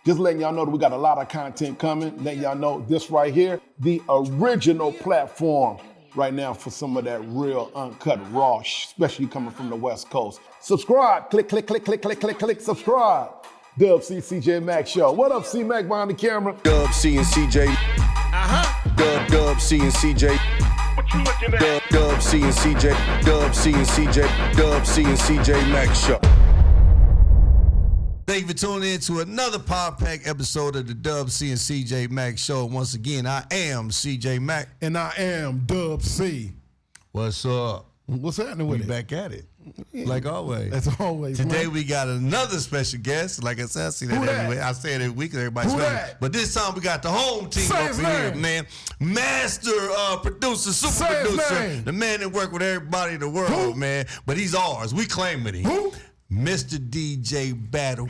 Just letting y'all know that we got a lot of content coming. Letting y'all know this right here, the original platform right now for some of that real uncut raw, especially coming from the West Coast. Subscribe, click, subscribe. Dub C, CJ Mac Show. What up, C Mac behind the camera? Dub C and CJ. Dub C and CJ. What you looking at? Dub C and CJ. Dub C and CJ. Dub C and CJ Mac Show. Thank you for tuning in to another Power Pack episode of the Dub C and CJ Mac Show. Once again, I am CJ Mac. And I am Dub C. What's up? What's happening with We it? back at it, like always. As always, Today man. we got another special guest. Like I said, I see that Who that? every week. I say it every week, everybody's Who special. that? But this time we got the home team Say his over here, name. man. Master producer, super Say his producer, name. the man that work with everybody in the world, Who? man. But he's ours. We claiming him. Who? Mr. DJ Battlecat.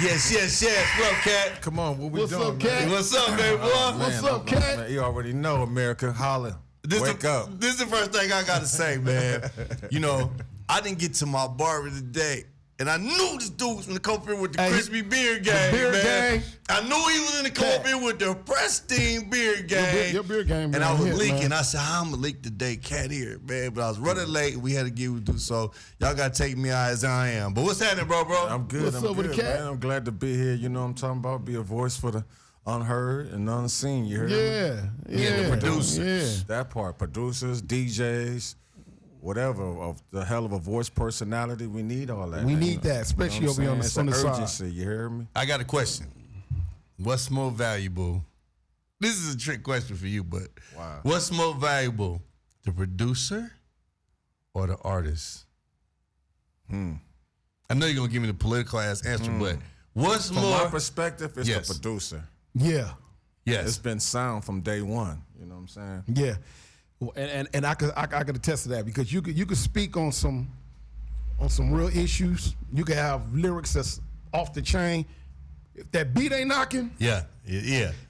Yes. What up, Cat? Come on, what we What's doing, up, Cat? man? What's up, man, boy? What's up, Cat? Man, you already know, America. Holler. Wake up. This is the first thing I gotta say, man. You know, I didn't get to my barber today, and I knew this dude was gonna come up here with the Hey, crispy beard gang, beard man. gang. I knew he was gonna come up here with the pristine beard gang. Your beard game, and I man, was hit, leaking. man. I said, I'm gonna leak today, Cat here, man. But I was running late, and we had to get with you, so y'all gotta take me out as I am. But what's happening, bro? I'm good. What's I'm up with good, the cat? man. I'm glad to be here. You know what I'm talking about? Be a voice for the unheard and unseen. You heard me? Yeah, the producers. Yeah. That part. Producers, DJs, whatever, of the hell of a voice personality. We need all that. We man. need that, especially what over I'm on the saying? It's side. an urgency. You hear me? I got a question. What's more valuable? This is a trick question for you, but Wow. what's more valuable, the producer or the artist? I know you're gonna give me the political ass answer, but what's From more? my perspective, it's Yes. the producer. Yeah. Yes. It's been sound from day one. You know what I'm saying? Yeah. Well, and I could attest to that because you could speak on some real issues. You could have lyrics that's off the chain. If that beat ain't knocking, Yeah.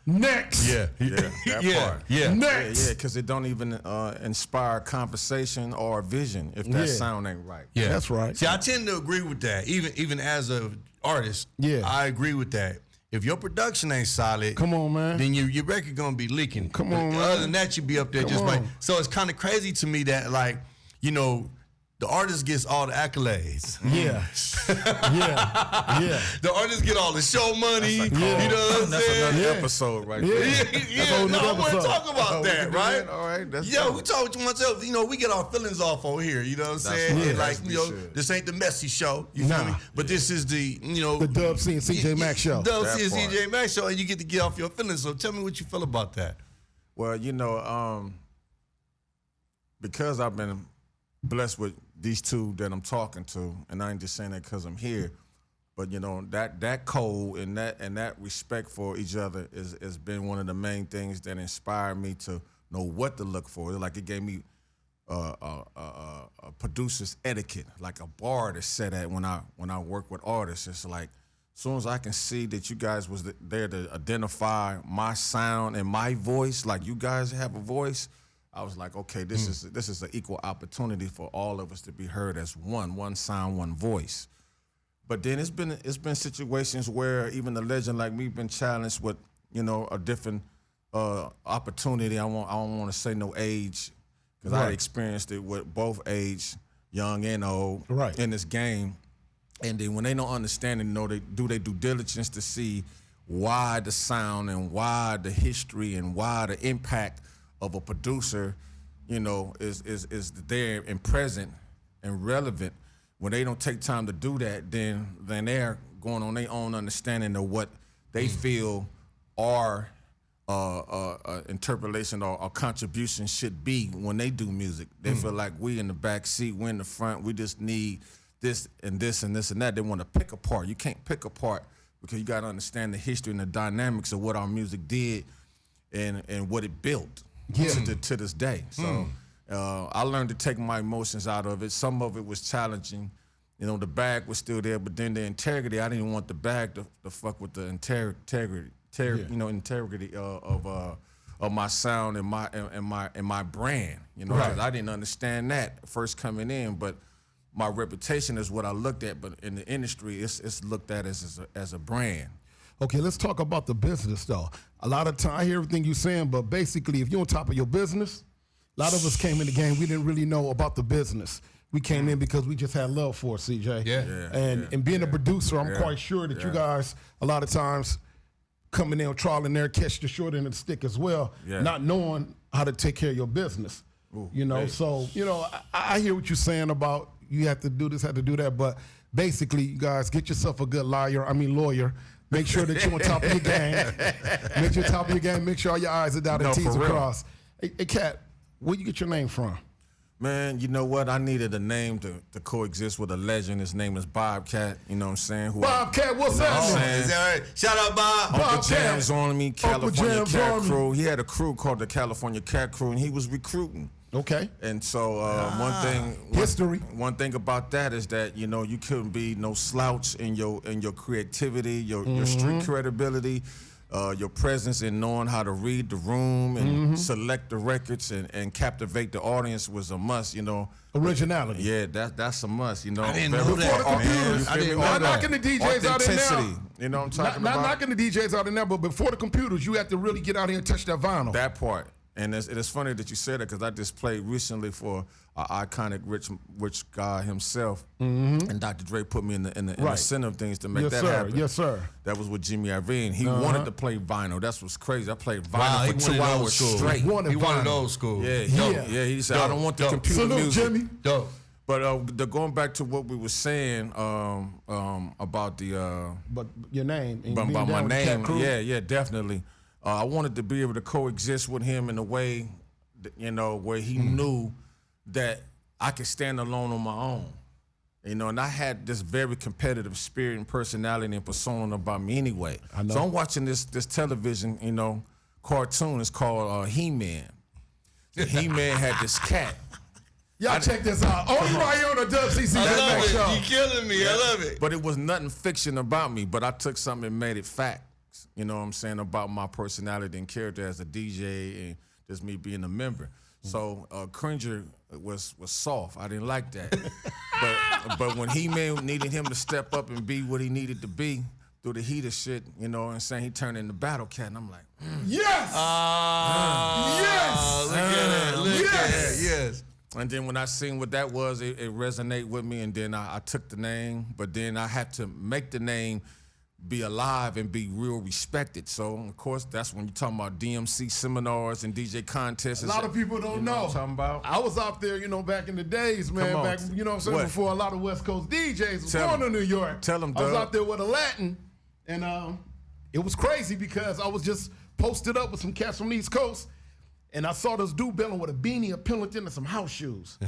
next. Yeah. Yeah, that part. Yeah. Next. Yeah, because it don't even inspire conversation or vision if that Yeah. sound ain't right. Yeah. That's right. See, I tend to agree with that. Even as an artist, Yeah. I agree with that. If your production ain't solid, Come on, man. then your record gonna be leaking. Come But on, man. Other than that, you be up there Come just like. on. So it's kind of crazy to me that like, you know, the artist gets all the accolades. Yeah. Yeah. The artists get all the show money. You know what I'm That's saying? another Yeah. episode right Yeah. there. Yeah, a whole no, I nother want to episode. talk about Oh, we that, can do right? that? All right, that's Yeah, dope. we talk to myself. You know, we get our feelings off over here. You know what I'm saying? right. And like, Yes, you we know, should. this ain't the messy show. You feel Nah. me? But this is the, you know, The Dub C and CJ Mac Show. Dub That C and part. CJ Mac Show, and you get to get off your feelings. So tell me what you feel about that. Well, you know, because I've been blessed with these two that I'm talking to, and I ain't just saying that because I'm here, but you know that code and that respect for each other has been one of the main things that inspired me to know what to look for. Like it gave me a producer's etiquette, like a bar to set at when I work with artists. It's like as soon as I can see that you guys was there to identify my sound and my voice, like you guys have a voice, I was like, okay, this is an equal opportunity for all of us to be heard as one sound, one voice. But then it's been situations where even a legend like me been challenged with, you know, a different opportunity. I don't want to say no age because I experienced it with both age, young and old, Right. in this game. And then when they don't understand it, you know, they do their due diligence to see why the sound and why the history and why the impact of a producer, you know, is there and present and relevant. When they don't take time to do that, then they're going on their own understanding of what they feel our interpolation or contribution should be when they do music. They feel like we in the back seat, we in the front, we just need this and this and this and that. They want to pick apart. You can't pick apart because you got to understand the history and the dynamics of what our music did and what it built to this day. So I learned to take my emotions out of it. Some of it was challenging. You know, the bag was still there, but then the integrity, I didn't want the bag to fuck with the integrity of my sound and my brand. You know, 'cause I didn't understand that first coming in, but my reputation is what I looked at. But in the industry, it's looked at as a brand. Okay, let's talk about the business though. A lot of time, I hear everything you're saying, but basically, if you're on top of your business, a lot of us came in the game, we didn't really know about the business. We came in because we just had love for it, CJ. And being a producer, I'm quite sure that you guys, a lot of times, coming in, trialing there, catch the short end of the stick as well, not knowing how to take care of your business. Ooh, you know, so, you know, I hear what you're saying about you have to do this, have to do that, but basically, you guys, get yourself a good lawyer. Make sure that you're on top of your game. Make sure you're top of your game. Make sure all your I's are dotted and T's are crossed. Hey, Cat, where you get your name from? Man, you know what? I needed a name to coexist with a legend. His name is Bobcat. You know what I'm saying? Bobcat, what's happening? Is that right? Shout out, Bob. Uncle Jam's on me, California Jam's Cat on me. Crew. He had a crew called the California Cat Crew, and he was recruiting. Okay. And so one thing about that is that, you know, you couldn't be no slouch in your creativity, your street credibility, your presence in knowing how to read the room and select the records and captivate the audience was a must, you know. Originality. Yeah, that's a must, you know. I didn't know that. I didn't know that. Not knocking the DJs out in now. You know what I'm talking about? about? Not knocking the DJs out in there, but before the computers, you have to really get out here and touch that vinyl. That part. And it's funny that you said that because I just played recently for an iconic rich guy himself, and Dr. Dre put me in the center of things to make that happen. Yes, sir. That was with Jimmy Iovine. He wanted to play vinyl. That's what's crazy. I played vinyl for 2 hours straight. He wanted old school. Yeah, he said, I don't want the computer Salute, music. Jimmy. Dope. But going back to what we were saying about the but your name, and about my with the name, Cat Crew. yeah, definitely. I wanted to be able to coexist with him in a way, you know, where he knew that I could stand alone on my own. You know, and I had this very competitive spirit and personality and persona about me anyway. I know. So I'm watching this television, you know, cartoon. It's called He-Man. He-Man had this cat. Y'all check this out. Only right here on the WCC. I love it. Show. You killing me. I love it. But it was nothing fiction about me, but I took something and made it fact. You know what I'm saying, about my personality and character as a DJ and just me being a member. So Cringer was soft. I didn't like that. but when He-Man needed him to step up and be what he needed to be through the heat of shit, you know what I'm saying, he turned into Battlecat, and I'm like, Yes! Yes! Look at it. Look at it. Yes. And then when I seen what that was, it resonated with me, and then I took the name, but then I had to make the name be alive and be real respected. So, of course, that's when you're talking about DMC seminars and DJ contests. A lot of people don't know. What I'm talking about? I was out there, you know, back in the days, man. Come on. Back, you know what I'm saying, What? before a lot of West Coast DJs was Tell going 'em. to New York. Tell 'em, I was Doug. out there with a Latin, and it was crazy because I was just posted up with some cats from the East Coast, and I saw this dude belling with a beanie, a Pillington, and some house shoes.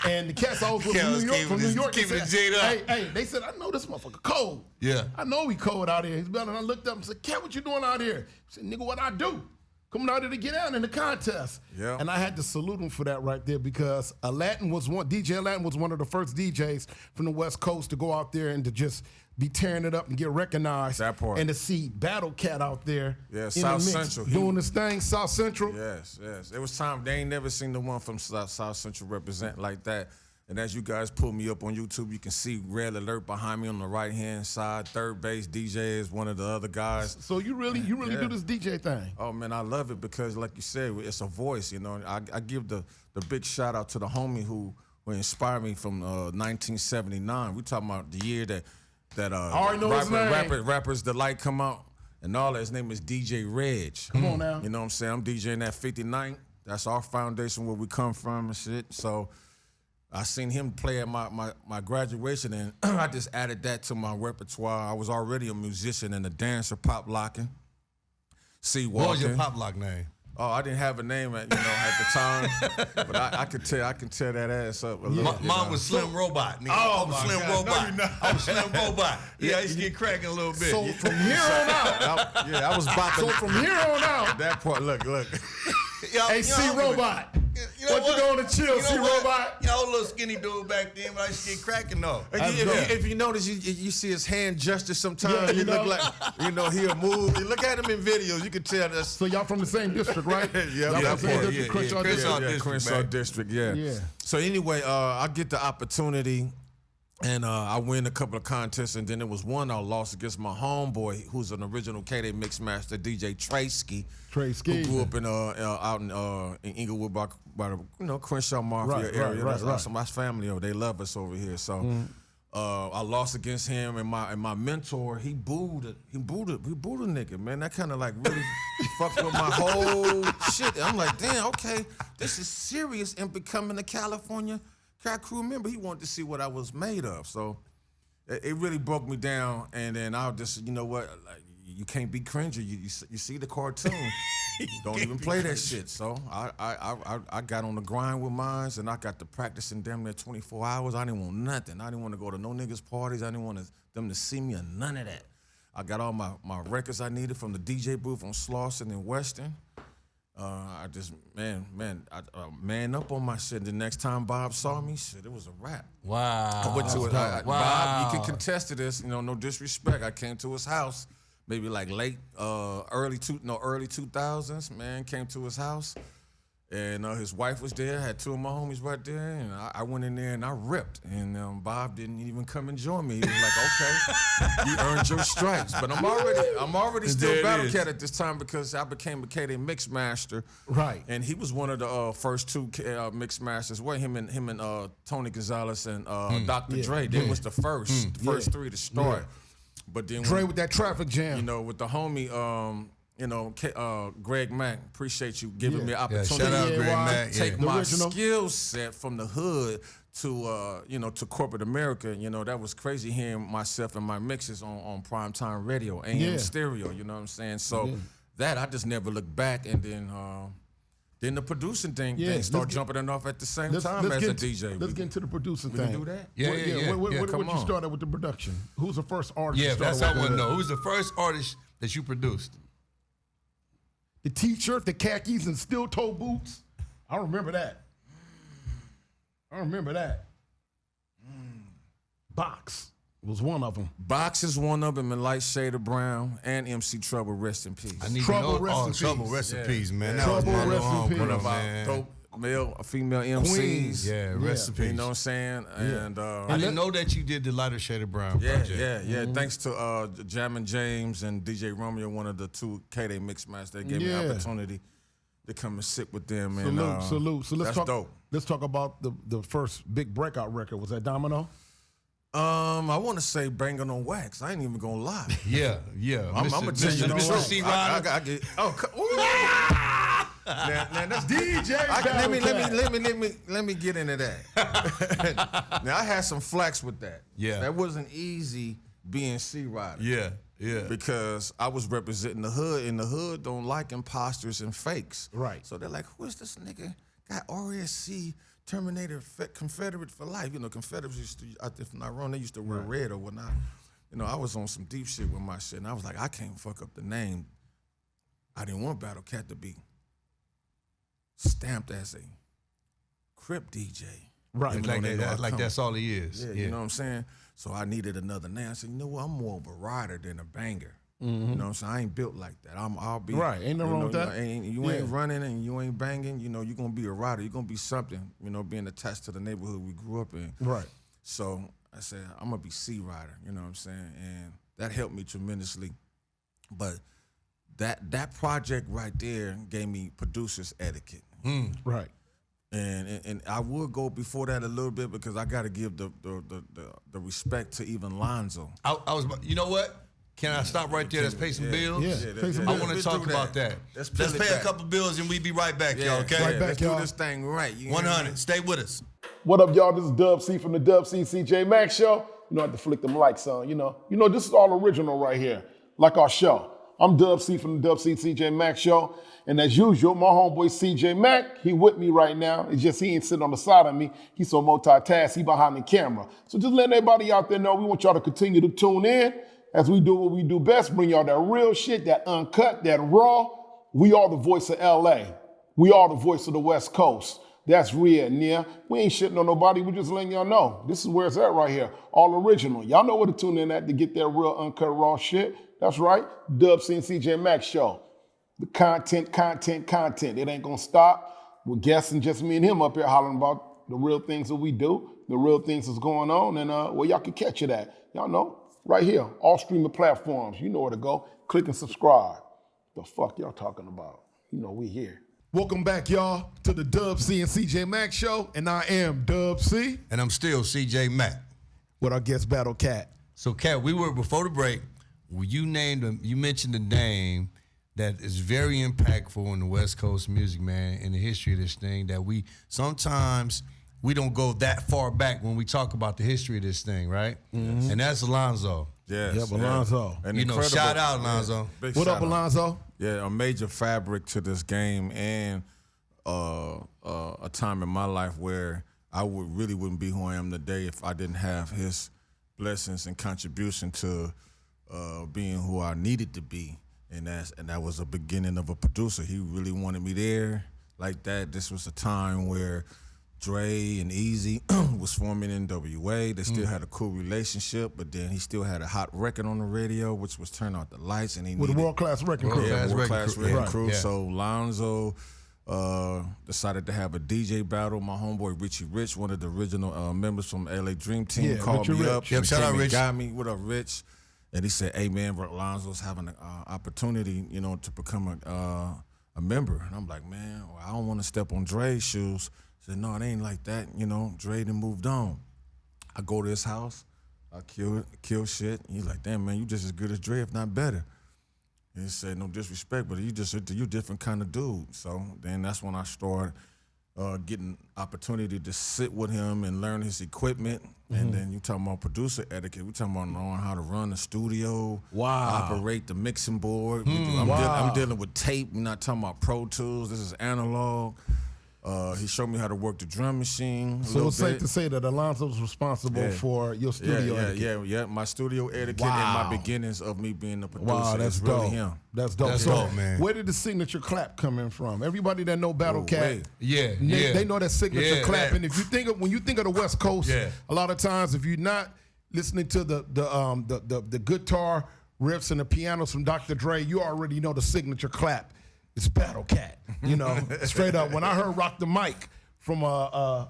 And the cats I was with from New York, they keeping said, it J'd up. hey, they said, I know this motherfucker cold. Yeah. I know he cold out here. He's belling. I looked up and said, Cat, what you doing out here? He said, nigga, what I do? Coming out here to get out in the contest. Yeah. And I had to salute him for that right there because DJ Latin was one of the first DJs from the West Coast to go out there and to just be tearing it up and get recognized. That part. And to see Battlecat out there. Yeah, in South the mix, Central. doing this thing, South Central. Yes. It was time. They ain't never seen the one from South Central represent like that. And as you guys pull me up on YouTube, you can see Red Alert behind me on the right-hand side. Third base DJ is one of the other guys. So you really do this DJ thing. Oh, man, I love it because, like you said, it's a voice, you know. I give the big shout-out to the homie who inspired me from 1979. We talking about the year that already know his name. Rappers Delight come out and all that. His name is DJ Reg. Come on now. You know what I'm saying? I'm DJing at 59. That's our foundation, where we come from and shit. So I seen him play at my graduation, and I just added that to my repertoire. I was already a musician and a dancer, pop locking. What was your pop lock name? Oh, I didn't have a name at the time, but I can tear that ass up a little. Mine was Slim Robot. Nigga. Oh, I was my Slim God. Robot. No, you're not. I was Slim Robot. Yeah, I used to get cracking a little bit. So from here on out, I was bopping. so from here on out, That part, look. hey, C Robot. You know What you going to chill, You know C what? Robot? Yeah, I was a little skinny dude back then, but I used to get cracking though. If you notice, you see his hand gesture sometimes. Yeah, you look know. like, he'll move. You look at him in videos, you can tell that's. So y'all from the same district, right? Yeah, Y'all that from the same part. district, Crenshaw district. District, Crenshaw man. District, yeah. Yeah. So anyway, I get the opportunity And I win a couple of contests, and then there was one I lost against my homeboy, who's an original K-Day mixmaster, DJ Traysky. Traysky. Who grew up in out in Inglewood by the Crenshaw Mafia area. That's my family over. They love us over here. So I lost against him, and my mentor, he booed a nigga, man. That kind of like really fucked with my whole shit. I'm like, damn, okay, this is serious. And becoming a California Cat Crew member, he wanted to see what I was made of. So it really broke me down. And then I'll just, you know what, like, you can't be cringy. You see the cartoon, don't even play that shit. So I got on the grind with mines, and I got to practicing damn near 24 hours. I didn't want nothing. I didn't want to go to no niggas parties. I didn't want them to see me or none of that. I got all my records I needed from the DJ booth on Slauson and Western. I just, man up on my shit. The next time Bob saw me, shit, it was a wrap. Wow. I went to it. Wow. Bob, you can contest to this. No disrespect. I came to his house, maybe like early 2000s. Man, came to his house, and his wife was there. Had two of my homies right there, and I went in there and I ripped. And Bob didn't even come and join me. He was like, "Okay, you earned your stripes." But I'm already still Battlecat at this time because I became a K-Day mixmaster. Right. And he was one of the first two mixmasters. Well, him and Tony Gonzalez and Dr. Dre. They was the first three to start. But then Dre with that traffic jam. with the homie, Greg Mack, appreciate you giving me an opportunity. shout out Greg Mack. Take The my original. skill set from the hood to to corporate America. That was crazy hearing myself and my mixes on primetime radio, AM stereo. You know what I'm saying? So that I just never looked back, and then the producing thing start jumping off at the same time as a DJ. Let's get into the producing We thing. can do that? Yeah. What Come you on. started with the production? Who's the first artist? Yeah, you that's started how I with? want to know. Who's the first artist that you produced? The T-shirt, the khakis, and steel-toe boots. I remember that. Box was one of them. Box is one of them, and Light Shade of Brown, and MC Trouble, rest in peace. I need Trouble, to know. rest in Trouble, peace. rest in peace, man. Yeah. That was Trouble, my rest in little peace. homie, One of man. our dope female MCs. Queens. Yeah, rest in peace. You know what I'm saying? And I didn't know that you did the Lighter Shade of Brown project. yeah. Thanks to Jammin' James and DJ Romeo, one of the two K-Day mixmasters. They gave me an opportunity to come and sit with them. Salute. So let's that's talk. dope. Let's talk about the first big breakout record. Was that Domino? I want to say Bangin' on Wax. I ain't even gonna lie. Yeah. I'm gonna tell you the Mr. truth. C. I Ryder. get. Now that's DJ let me get into that. Now I had some flax with that. Yeah. That wasn't easy being C Rider. Yeah. Because I was representing the hood, and the hood don't like imposters and fakes. Right. So they're like, who is this nigga? Got RSC, Terminator, Confederate for life. Confederates used to, if I'm not wrong, they used to wear red or whatnot. I was on some deep shit with my shit, and I was like, I can't fuck up the name. I didn't want Battlecat to be stamped as a Crip DJ. Right. Even though they know I come. That's all he is. Yeah, you know what I'm saying? So I needed another name. I said, you know what? I'm more of a rider than a banger. You know what I'm saying? I ain't built like that. I'll be Right. Ain't nothing wrong with that. You ain't running and you ain't banging. You're gonna be a rider. You're gonna be something. Being attached to the neighborhood we grew up in. Right. So I said, I'm gonna be C Rider. You know what I'm saying? And that helped me tremendously. But that project right there gave me producer's etiquette. Right. And I would go before that a little bit because I got to give the respect to even Lonzo. I was. You know what? Can I stop right there? Let's pay some bills. Yeah. Pay some I bills. want to talk about that. Let's Let's peel it pay a back. couple bills and we be right back, y'all. Okay. Right back, let's y'all. do this thing right. You hear me? 100. Stay with us. What up, y'all? This is Dub C from the Dub C CJ Max Show. I have to flick them likes on. This is all original right here, like our show. I'm Dub C from the Dub C CJ Max Show. And as usual, my homeboy CJ Mack, he with me right now. It's just he ain't sitting on the side of me. He's so multitask, he behind the camera. So just letting everybody out there know, we want y'all to continue to tune in as we do what we do best, bring y'all that real shit, that uncut, that raw. We are the voice of LA. We are the voice of the West Coast. That's real, yeah. We ain't shitting on nobody. We just letting y'all know. This is where it's at right here. All original. Y'all know where to tune in at to get that real uncut, raw shit. That's right. Dub C and CJ Max Show. The content. It ain't gonna stop. We're guessing just me and him up here hollering about the real things that we do. the real things that's going on, and where y'all can catch it at. Y'all know, right here, all streaming platforms. You know where to go. Click and subscribe. The fuck y'all talking about? You know we here. Welcome back, y'all, to the Dub C and CJ Mack show, and I am Dub C And I'm still CJ Mack. with our guest Battlecat. So, Cat, we were before the break. You mentioned a name that is very impactful in the West Coast music, man, in the history of this thing. That we sometimes don't go that far back when we talk about the history of this thing, right? Mm-hmm. And that's Lonzo. Yes. Yep, Alonzo. An You know, incredible- shout out, Lonzo. big What shout up, out. Alonzo? Yeah, a major fabric to this game, and a time in my life where I wouldn't be who I am today if I didn't have his blessings and contribution to being who I needed to be, and that was a beginning of a producer. He really wanted me there like that. This was a time where Dre and Easy was forming NWA. They still had a cool relationship, but then he still had a hot record on the radio, which was Turn Out the Lights, and he With a needed world-class record crew. yeah, world-class record Right. crew. Yeah. So Lonzo decided to have a DJ battle. My homeboy Richie Rich, one of the original members from LA Dream Team, Yeah, called Richie me Rich. up. Yep, He shout came out and Rich. Got me. What up, Rich? And he said, "Hey man, Lonzo's having an opportunity, to become a member." And I'm like, "Man, well, I don't want to step on Dre's shoes." I said, "No, it ain't like that. Dre done moved on." I go to his house. I kill shit. He's like, "Damn man, you just as good as Dre, if not better." He said, "No disrespect, but you different kind of dude." So then that's when I started getting opportunity to sit with him and learn his equipment. And then you talking about producer etiquette. We talking about knowing how to run the studio, operate the mixing board. I'm dealing with tape. We're not talking about Pro Tools. This is analog. He showed me how to work the drum machine. So it's safe to say that Alonzo's responsible for your studio etiquette. Yeah. My studio etiquette and my beginnings of me being a producer. Wow, that's is really dope. him. That's dope. That's So dope, man. Where did the signature clap come in from? Everybody that know Battlecat, wait. Yeah, they know that signature Yeah, clap. that- And if you when you think of the West Coast, Yeah. a lot of times if you're not listening to the guitar riffs and the pianos from Dr. Dre, you already know the signature clap. It's Battlecat. Straight up. When I heard Rock the Mic from what was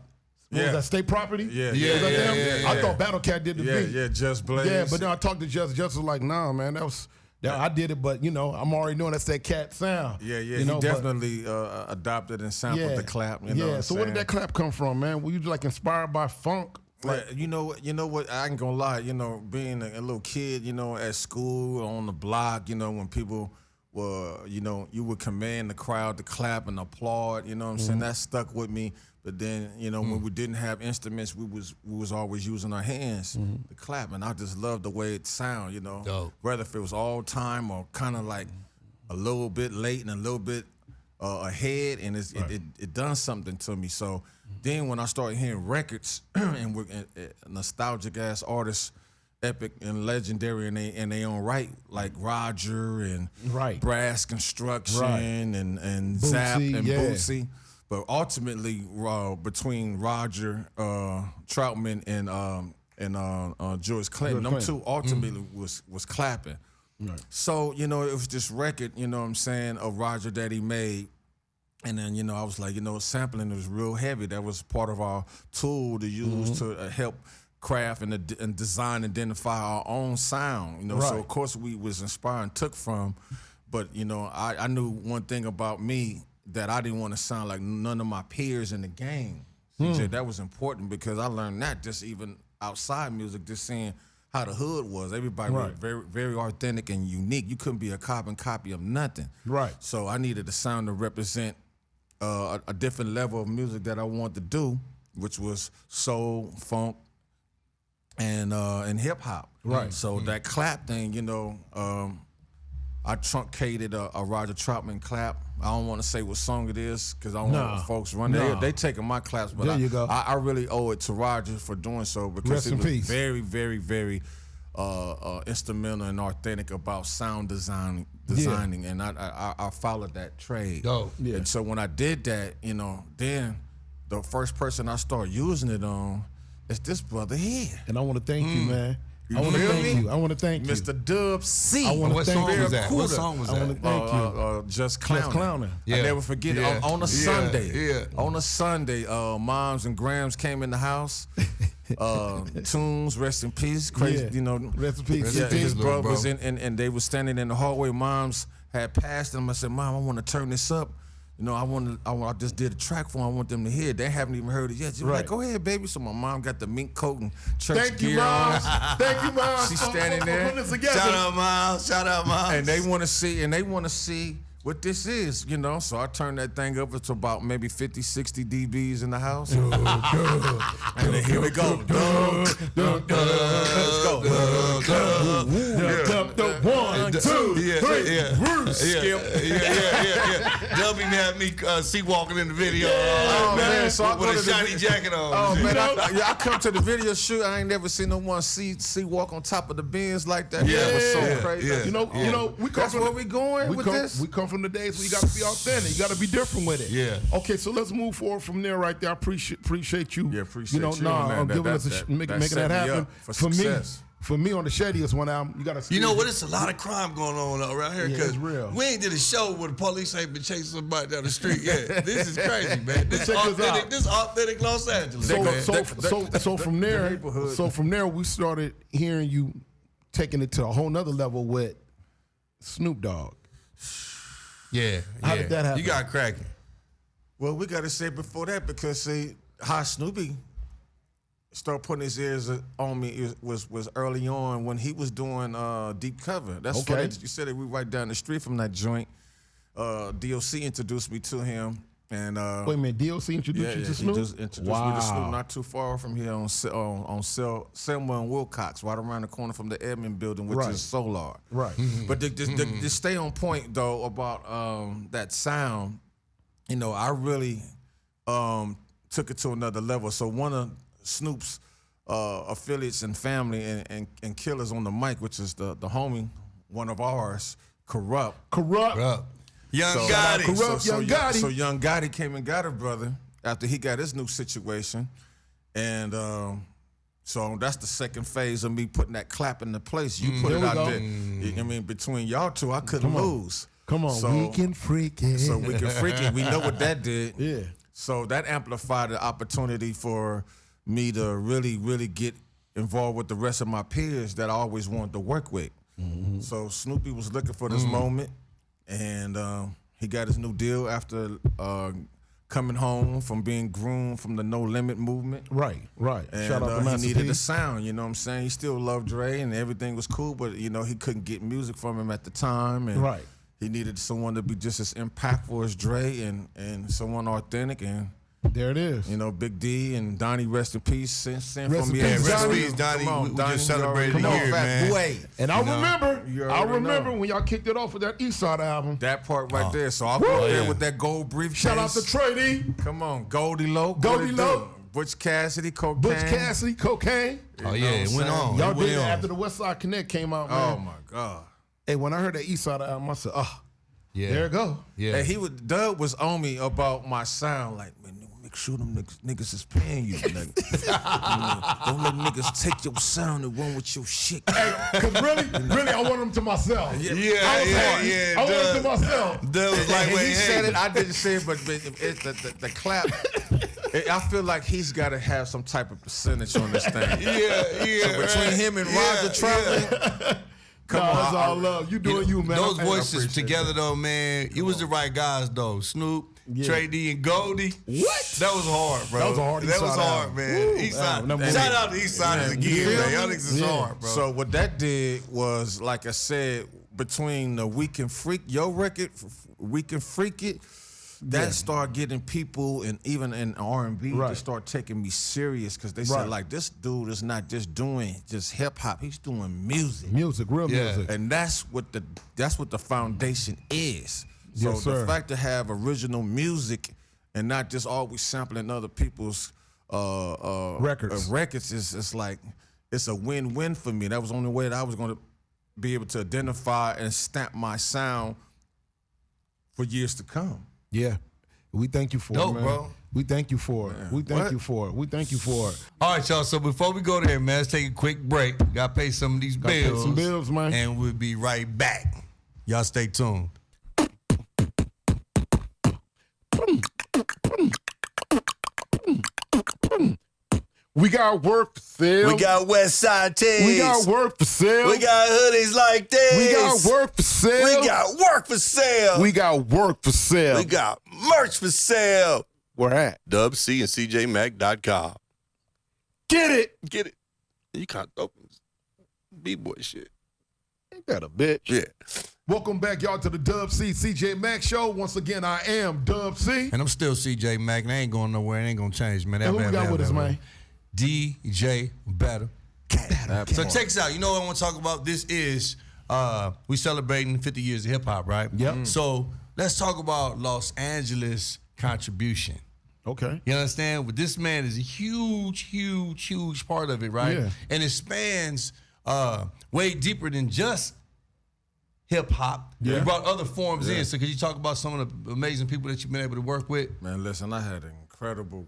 that, State Property? Yeah, Was yeah, that them? yeah. I thought Battlecat did the beat. Yeah, Just Blaze. Yeah, but then I talked to Just was like, nah, man, I did it, but I'm already knowing that's that cat sound. Yeah, he he definitely adopted and sampled the clap. So where did that clap come from, man? Were you like inspired by funk? Like, you know what? I ain't gonna lie. Being a little kid, at school on the block, when people were, you would command the crowd to clap and applaud. You know what I'm saying? That stuck with me. But then, when we didn't have instruments, we was always using our hands to clap, and I just loved the way it sound. Dope. Whether if it was all time or kind of like a little bit late and a little bit ahead, and it done something to me. So then when I started hearing records and we're nostalgic ass artists, epic and legendary in their own right, like Roger and Brass Construction and Zap Bootsy, and yeah. Bootsy. But ultimately, between Roger Troutman and George Clinton, them two ultimately was clapping. Right. So, it was this record, of Roger that he made. And then, I was like, sampling was real heavy. That was part of our tool to use to help craft and design, identify our own sound. So of course we was inspired and took from. But, I knew one thing about me, that I didn't want to sound like none of my peers in the game. CJ, that was important because I learned that just even outside music, just seeing how the hood was. Everybody was very, very authentic and unique. You couldn't be a carbon copy of nothing. Right. So I needed a sound to represent a different level of music that I wanted to do, which was soul, funk, and hip hop. Right. So that clap thing, I truncated a Roger Troutman clap. I don't want to say what song it is because I don't want folks run there. They taking my claps, but I really owe it to Roger for doing so because it was very, very, very instrumental and authentic about sound designing, and I followed that trade. And so when I did that, then the first person I started using it on is this brother here. And I want to thank you, man. I want to thank you. Mr. Dub C. What song was that? What song was that? I want to thank you. Just Clowning. Yeah. I never forget it. On a Sunday. Yeah. On a Sunday, moms and grams came in the house Tunes, rest in peace. Crazy, Yeah. you know. Rest in peace. Yeah, Rest in his peace, brother bro. was in, and they were standing in the hallway. Moms had passed them. I said, Mom, I want to turn this up. You know, I just did a track for them. I want them to hear it. They haven't even heard it yet. She was Right. like, go ahead, baby. So my mom got the mink coat and church Thank you, gear on. Mom. Thank you, Mom. She's standing there. Putting this together. Shout out, Miles. Shout out, Miles. And they want to see what this is, you know. So I turned that thing up to about maybe 50, 60 dBs in the house. And then here we go. Let's go. One, two, three. Yeah. Dubby had me see walking in the video So I with go a to the shiny jacket on. Oh man, I come to the video shoot. I ain't never seen no one see walk on top of the bins like that. Yeah. That was so Yeah. crazy. Yeah. You know, we come That's from where we going with this. We come from the days where you got to be authentic. You got to be different with it. Yeah. Okay, so let's move forward from there. Right there, I appreciate you. Yeah, appreciate you on on that. giving us That making set that me happen up for success. For me, on the Shadiest one album, you got to. You know what? It's a lot of crime going on around here Yeah, because it's real. we ain't did a show where the police ain't been chasing somebody down the street yet. This is crazy, man. This Check this authentic. out. This authentic Los Angeles. man. So from there, we started hearing you taking it to a whole nother level with Snoop Dogg. Yeah. How did that happen? You got cracking. Well, we got to say before that because see how Snoopy started putting his ears on me was early on when he was doing Deep Cover. That's Okay. funny that you said that we right down the street from that joint. DOC introduced me to him, and Wait a minute, DOC introduced you to Snoop? he just introduced me to Snoop not too far from here on Selma and Wilcox, right around the corner from the Edmond building, which Right. is Solar. Right. But to stay on point though about that sound, you know, I really took it to another level. So one of Snoop's affiliates and family and killers on the mic, which is the homie, one of ours, Corrupt. Young So- Gotti. Corrupt. Young Gotti. So Young Gotti came and got her brother after he got his new situation. And so that's the second phase of me putting that clap into place. You put There it we out go. there. I mean, between y'all two, I couldn't lose. Come on, So- we can freak it. So we can freak it. We know what that did. Yeah. So that amplified the opportunity for me to really, really get involved with the rest of my peers that I always wanted to work with. Mm-hmm. So Snoopy was looking for this moment, and he got his new deal after coming home from being groomed from the No Limit movement. Right. And Shout out to he Master needed P. a sound, you know what I'm saying? He still loved Dre and everything was cool, but you know, he couldn't get music from him at the time. And Right. he needed someone to be just as impactful as Dre and someone authentic. And There it is. you know, Big D and Donnie, rest in peace. Send Rest for in me. peace, Yeah, rest in Donnie. peace, Donnie. Come on, We Donnie, just you celebrated already a know. year, Fat man. boy. And I You know, remember you already know. when y'all kicked it off with that Eastside album. That part right there. So I'll go there yeah. with that gold briefcase. Shout out to Trey D, Come on, Goldie Low. Goldie Low. Butch Cassidy, Cocaine. Butch Cassidy, Cocaine. Oh, You know yeah, what it I'm went saying? on. Y'all It went did it on. after the West Side Connect came out, man. Oh my God. Hey, when I heard that Eastside album, I said, Yeah. there it go. Yeah. And Doug was on me about my sound. Like, man, make sure them niggas is paying you. Nigga. Don't let niggas take your sound and run with your shit. Because really, I want them to myself. Yeah, I want them to myself. Doug was like, And wait, he said hey. it. I didn't say it, but the clap. I feel like he's got to have some type of percentage on this thing. Yeah. So between him and Roger traveling, come on, It's all love. You doing you, man. Those I voices appreciate together, though, man, it was the right guys, though. Snoop, Trey D, and Goldie. What? That was hard, bro. That was a hard That was Eastside hard, album. man. Woo. Eastside. That Shout out to Eastsiders You again, feel man. me? Y'all niggas is Yeah. hard, bro. So what that did was, like I said, between the We Can Freak Your record, We Can Freak It, that started getting people and even in R&B Right. to start taking me serious because they Right. said like this dude is not just doing just hip hop, he's doing music. Music, real Yeah. music. And that's what the foundation is. So Yes, sir. the fact to have original music and not just always sampling other people's Records. is like it's a win-win for me. That was the only way that I was going to be able to identify and stamp my sound for years to come. Yeah. We thank you for Dope, it, man. bro. We thank you for it. We thank What? you for it. We thank you for it. All right, y'all. So before we go there, man, let's take a quick break. Got to pay some of these Gotta pay bills. some bills, man. And we'll be right back. Y'all stay tuned. We got work for sale. We got West Side tees. We got work for sale. We got hoodies like this. We got work for sale. We got work for sale. We got work for sale. We got merch for sale. Where at? Dubc and CJMac.com. Get it. Get it? You can't open B-boy shit. Ain't that a bitch? Yeah. Welcome back, y'all, to the Dub C CJ Mac Show. Once again, I am Dub C. And I'm still CJ Mac, and I ain't going nowhere. It ain't gonna change, man. And who we got with us, man? DJ Battlecat. So check this out. You know what I want to talk about? This is we celebrating 50 years of hip hop, right? Yep. So let's talk about Los Angeles contribution. Okay. You understand? But this man is a huge part of it, right? Yeah. And it spans way deeper than just hip hop. Yeah. You brought other forms in. So could you talk about some of the amazing people that you've been able to work with? Man, listen, I had an incredible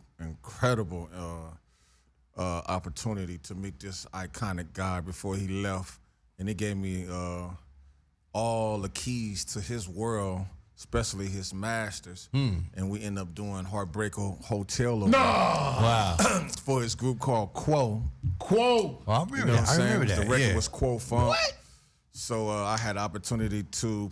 opportunity to meet this iconic guy before he left, and he gave me all the keys to his world, especially his masters. And we ended up doing Heartbreaker Hotel over Wow. for his group called Quo. Quo. Oh, I You remember know what that. I'm I saying? remember that. The record yeah. was Quo Funk. What? So I had the opportunity to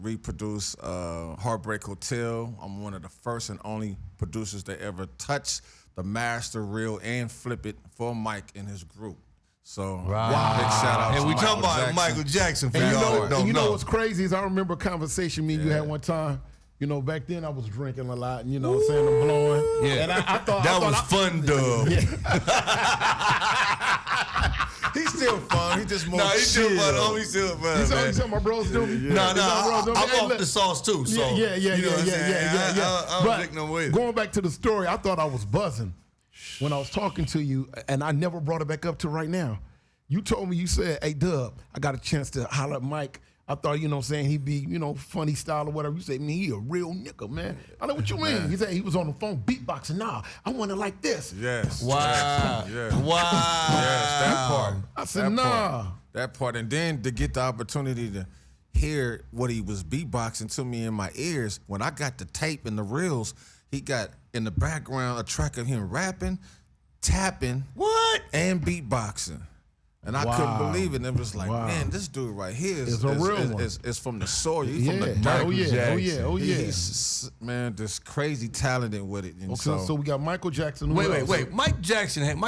reproduce Heartbreak Hotel. I'm one of the first and only producers that ever touched the master, reel, and flip it for Mike and his group. So big shout out And to we Michael talking about Jackson. Michael Jackson for And y'all that don't you know know. what's crazy is I remember a conversation me and you had one time. You know, back then I was drinking a lot, and you know what I'm saying, I'm blowing. Yeah. And I thought that was fun, Dub. He's still fun. He just more Nah, he's still chill. fun. Oh, he's still fun, You man. saw my bros do me? Nah, You saw my bros do me? I'm Hey, off look. the sauce too. So Yeah. you know what I'm saying? I don't But drink no way. going back to the story, I thought I was buzzing when I was talking to you, and I never brought it back up to right now. You told me, you said, hey, Dub, I got a chance to holler at Mike. I thought, you know what I'm saying, he'd be, you know, funny style or whatever. You said, man, he a real nigga, man. I know what you mean. He said he was on the phone beatboxing. Nah, I want it like this. Yes. Wow. Yes. Wow. Yes, that part. I said, that nah. Part, that part. And then to get the opportunity to hear what he was beatboxing to me in my ears, when I got the tape and the reels, he got in the background a track of him rapping, tapping, and beatboxing. And I couldn't believe it. And it was like, man, this dude right here is a real one. Is from the soil. He's from the dirt. Oh yeah. He's, man, just crazy talented with it. And Okay, so we got Michael Jackson. Who else? Wait. Michael Jackson had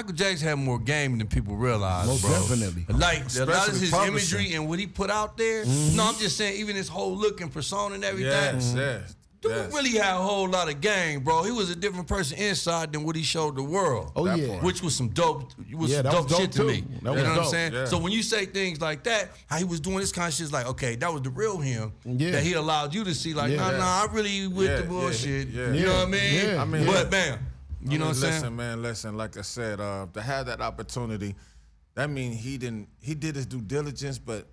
more game than people realize, Most bro. definitely. Like a lot of Especially his publishing. imagery and what he put out there. No, I'm just saying, even his whole look and persona and everything. Yes. Dude really had a whole lot of game, bro. He was a different person inside than what he showed the world. Oh, yeah. Which was some dope. It was Yeah, some that dope was shit dope, to too. me. That You was know what I'm dope. saying? Yeah. So when you say things like that, how he was doing this kind of shit, it's like, okay, that was the real him. Yeah. That he allowed you to see. Like, Yeah. nah, I really with the bullshit. yeah. You know what I mean? Yeah. I mean, but bam, you know what I'm saying? Listen, man, listen. Like I said, to have that opportunity, that means he did his due diligence, but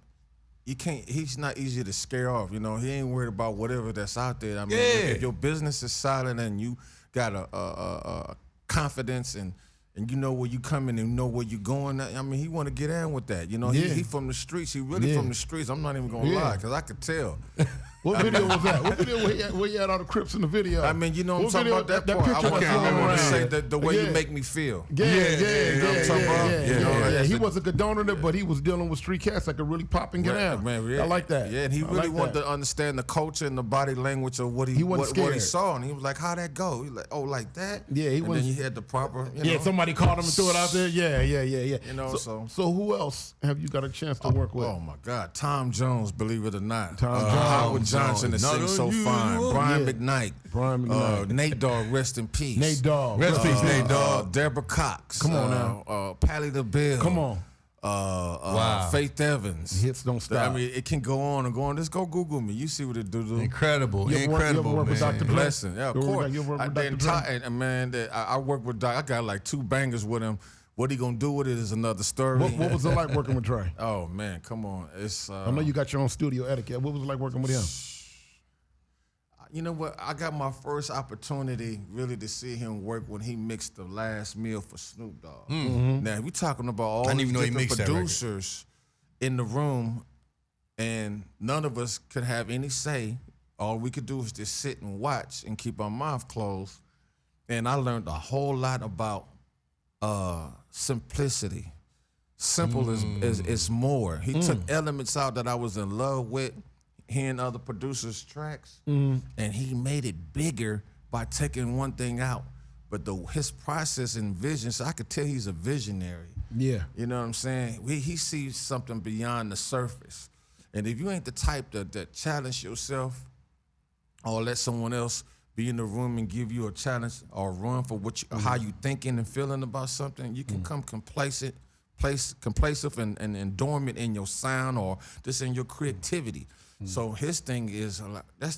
you can't. He's not easy to scare off. You know, he ain't worried about whatever that's out there. I mean, if your business is solid and you got a confidence and you know where you coming and know where you going. I mean, he want to get in with that. You know, he from the streets. He really from the streets. I'm not even gonna lie, because I could tell. What video was that? What video where you had all the Crips in the video? I mean, you know what I'm What talking video- about, that part. picture I that's can't remember going to say around. the way Yeah. you make me feel. Yeah. You know what I'm talking about? Yeah. He that's was a good donor, but he was dealing with street cats that could really pop and get out. Man, yeah. I like that. Yeah, and he I really like wanted that. to understand the culture and the body language of what he wasn't what he scared. saw, and he was like, "How'd that go?" He like, "Oh, like that." Yeah, he and was- then you had the proper. You Yeah, know, somebody called him and threw it out there. Yeah. You know, So who else have you got a chance to work with? Oh my God, Tom Jones, believe it or not. Tom Jones. Howard Johnson is sing so fine. Brian Yeah. McKnight. Brian McKnight. Nate Dogg, rest in peace. Nate Dogg. Rest in peace, Nate Dogg. Deborah Cox. Come on now. Patti LaBelle. Come on. Faith Evans. Hits don't stop. I mean, it can go on and go on. Just go Google me. You see what it do. Incredible, You ever incredible, work with man. Dr. Dre? Blessing, yeah, of You ever course. work with Then Dr. Dre? and man, I work with Doc. I got like 2 bangers with him. What he gonna do with it is another story. What was it like working with Dre? Oh man, come on. It's I know you got your own studio etiquette. What was it like working with him? you know what? I got my first opportunity really to see him work when he mixed the last meal for Snoop Dogg. Now we talking about all didn't these even know he different mixed that record. producers in the room, and none of us could have any say. All we could do was just sit and watch and keep our mouth closed. And I learned a whole lot about simplicity. Simple is more. He took elements out that I was in love with, hearing other producers' tracks, and he made it bigger by taking one thing out. But his process and vision, so I could tell he's a visionary. Yeah. You know what I'm saying? He sees something beyond the surface. And if you ain't the type that challenge yourself or let someone else be in the room and give you a challenge or run for how you thinking and feeling about something, you can come complacent and dormant in your sound or just in your creativity. So his thing is,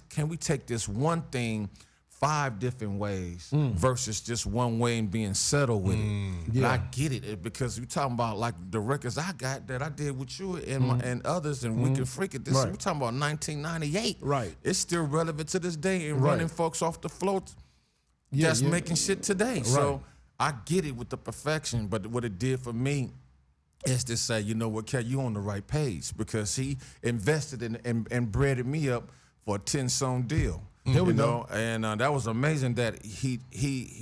can we take this one thing 5 different ways versus just one way and being settled with it? And I get it because you're talking about like the records I got that I did with you and others and We Can Freak It. We're talking about 1998. Right. It's still relevant to this day and running folks off the float just making shit today. Right. So I get it with the perfection, but what it did for me is to say, you know what, Kat, you on the right page because he invested in and breaded me up for a 10-song deal. There we go. And that was amazing that he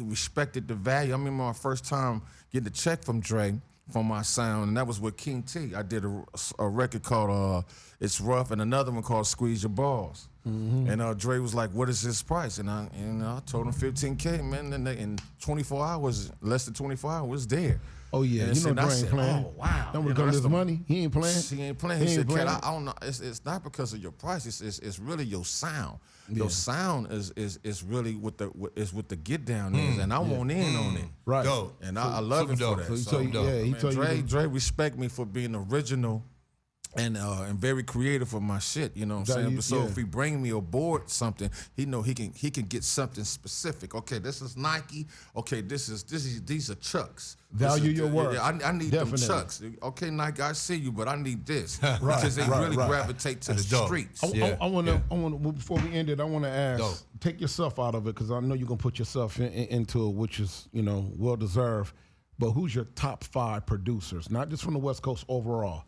respected the value. I remember my first time getting a check from Dre for my sound, and that was with King T. I did a record called It's Rough and another one called Squeeze Your Balls. And Dre was like, what is this price? And I told him $15K, man, and in 24 hours, less than 24 hours, it was there. Oh, yeah. And you know Dre ain't playing. Oh, wow. Don't come his money. He ain't playing. He ain't playing. He said, Kat, I don't know. It's not because of your price. It's really your sound. Your sound is really what the get down is, and I want in on it. Right. Dope. And I love him for that. He told you. Dre respect me for being original and very creative for my shit. You know what I'm saying? So if he bring me aboard something, he know he can get something specific. Okay, this is Nike. Okay, these are Chucks. Value your work. Yeah, I need them Chucks. Okay, Nike, I see you, but I need this because they really gravitate to the streets. I want to. Before we end it, I want to ask. Take yourself out of it because I know you're gonna put yourself into it, which is well deserved. But who's your top 5 producers? Not just from the West Coast overall.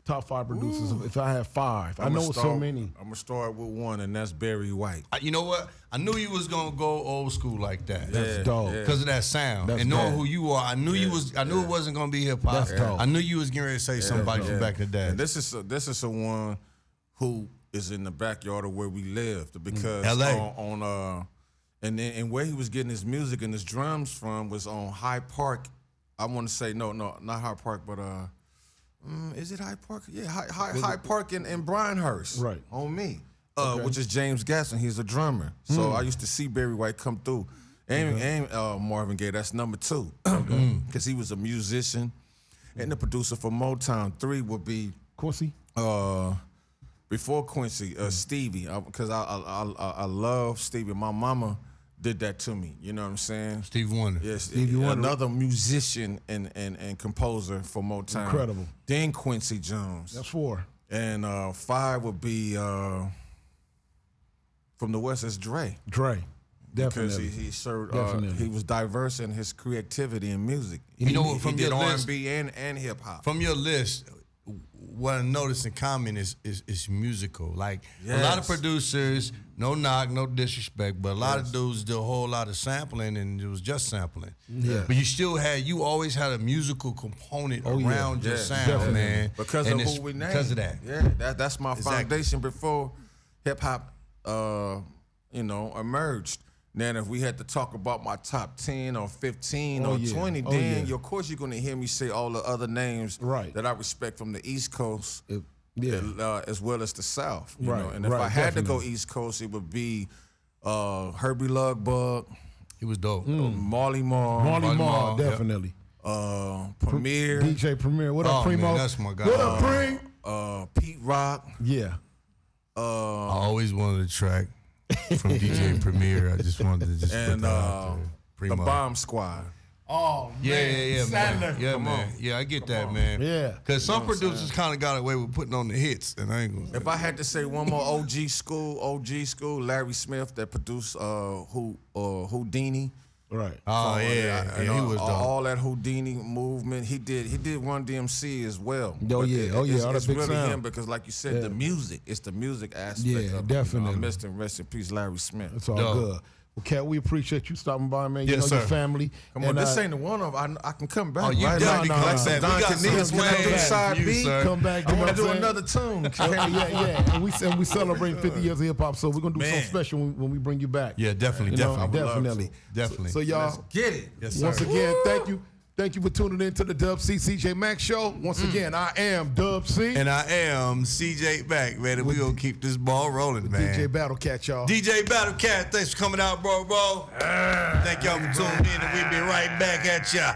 Top 5 producers. If I have 5, I know it's so many. I'm gonna start with one, and that's Barry White. You know what? I knew you was gonna go old school like that. That's dope. Because of that sound and knowing who you are. I knew you was. I knew it wasn't gonna be hip hop. That's dope. I knew you was getting ready to say somebody from back in the day. And this is someone who is in the backyard of where we lived because LA. And where he was getting his music and his drums from was on Hyde Park. I want to say no, not Hyde Park, but is it Hyde Park? Yeah, Hyde Park in Bryanhurst. Right. On me. Which is James Gasson. He's a drummer. So I used to see Barry White come through. And Marvin Gaye, that's number 2. Because he was a musician and the producer for Motown. 3 would be Quincy. Before Quincy, Stevie. Because I love Stevie. My mama did that to me. You know what I'm saying? Stevie Wonder. Yes, Stevie Wonder. Another musician and composer for Motown. Incredible. Then Quincy Jones. That's 4. And 5 would be from the West is Dre. Dre. Definitely. Because he served. He was diverse in his creativity and music. You know what? From he did your list, R&B and hip hop. From your list, what I noticed in common is musical. Like a lot of producers, no knock, no disrespect, but a lot of dudes did a whole lot of sampling and it was just sampling. Yeah. But you always had a musical component around your sound, definitely. man. Because and of who we named. Because of that. Yeah, that's my foundation before hip hop emerged. Now, if we had to talk about my top 10 or 15 or 20, then of course you're going to hear me say all the other names that I respect from the East Coast as well as the South. You know? And if I had to go East Coast, it would be Herbie Lugbug. He was dope. Marley Marl. Marley Marl, definitely. Premier. DJ Premier. What up, Primo? Man, that's my guy. What up, Pring? Pete Rock. Yeah. I always wanted to track from DJ Premier. I just wanted to just and put that out there. the Primo. Bomb Squad. Oh, Yeah, Sadler. man. Yeah, man. Yeah, I get that, man. Yeah. Because some producers kind of got away with putting on the hits, and I ain't gonna. If I had to say one more OG school, Larry Smith that produced Houdini. Right. Oh yeah, he was dope. All that Houdini movement. He did Run DMC as well. Oh, But yeah. It's big really sound. him because, like you said, the music. It's the music aspect. Yeah, of it. definitely. I missed him. Rest in peace, Larry Smith. It's all Dope. good. Well, Cat, we appreciate you stopping by, man. You Yes, know your sir. family. Come on, And, this ain't the one of I can come back. Oh, you right? definitely No, come no, back. no. We got Don some Caniz's plans one for side you, B. sir. come back. I You know want what to do I'm saying? another tune. Yeah. And we celebrate 50 years of hip hop, so we're gonna do something Man. special when we bring you back. Yeah, definitely, You know, definitely. I would love definitely. to. Definitely. So y'all, Get it. Yes, sir. once again, thank you. Thank you for tuning in to the Dub C CJ Mack Show. Once again, I am Dub C. And I am CJ Mack, man, and we gonna keep this ball rolling, man. DJ Battlecat, y'all. DJ Battlecat, thanks for coming out, bro. Thank y'all for tuning in, and we'll be right back at ya.